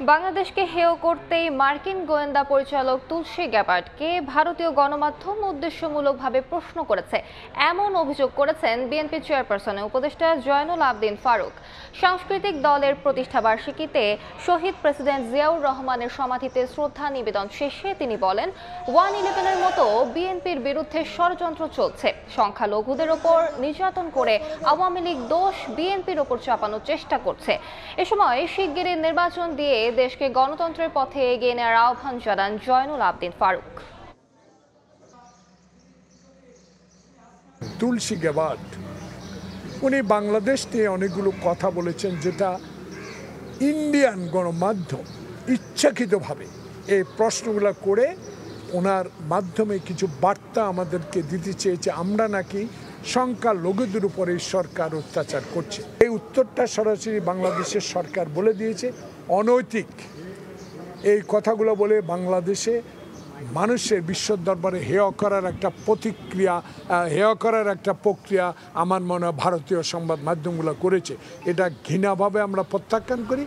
বাংলাদেশকে হেয় করতেই মার্কিন গোয়েন্দা পরিচালক তুলসী গ্যাবার্ডকে ভারতীয় গণমাধ্যম উদ্দেশ্যমূলকভাবে প্রশ্ন করেছে এমন অভিযোগ করেছেন বিএনপি চেয়ারপারসনের উপদেষ্টা জয়নুল আবদিন ফারুক। সাংস্কৃতিক দলের প্রতিষ্ঠাবার্ষিকীতে শহীদ প্রেসিডেন্ট জিয়াউর রহমানের সমাধিতে শ্রদ্ধা নিবেদন শেষে তিনি বলেন, 111-এর মতো বিএনপির বিরুদ্ধে ষড়যন্ত্র চলছে। সংখ্যালঘুদের ওপর নির্যাতন করে আওয়ামী লীগ দোষ বিএনপির ওপর চাপানোর চেষ্টা করছে। এ সময় শিগগিরই নির্বাচন দিয়ে দেশকে গণতন্ত্রের পথে এগিয়ে নেওয়ার আহ্বান জানান জয়নুল আবদিন ফারুক। তুলসী গ্যাবার্ড উনি বাংলাদেশ নিয়ে অনেকগুলো কথা বলেছেন, যেটা ইন্ডিয়ান গণমাধ্যম ইচ্ছাকৃতভাবে এই প্রশ্নগুলো করে ওনার মাধ্যমে কিছু বার্তা আমাদেরকে দিতে চেয়েছে আমরা নাকি সংখ্যালঘুদের উপরে সরকার অত্যাচার করছে। এই উত্তরটা সরাসরি বাংলাদেশের সরকার বলে দিয়েছে অনৈতিক এই কথাগুলো বলে বাংলাদেশে মানুষের বিশ্ব দরবারে হেয় করার একটা প্রতিক্রিয়া, হেয় করার একটা প্রক্রিয়া আমার মনে হয় ভারতীয় সংবাদ মাধ্যমগুলো করেছে। এটা ঘৃণাভাবে আমরা প্রত্যাখ্যান করি।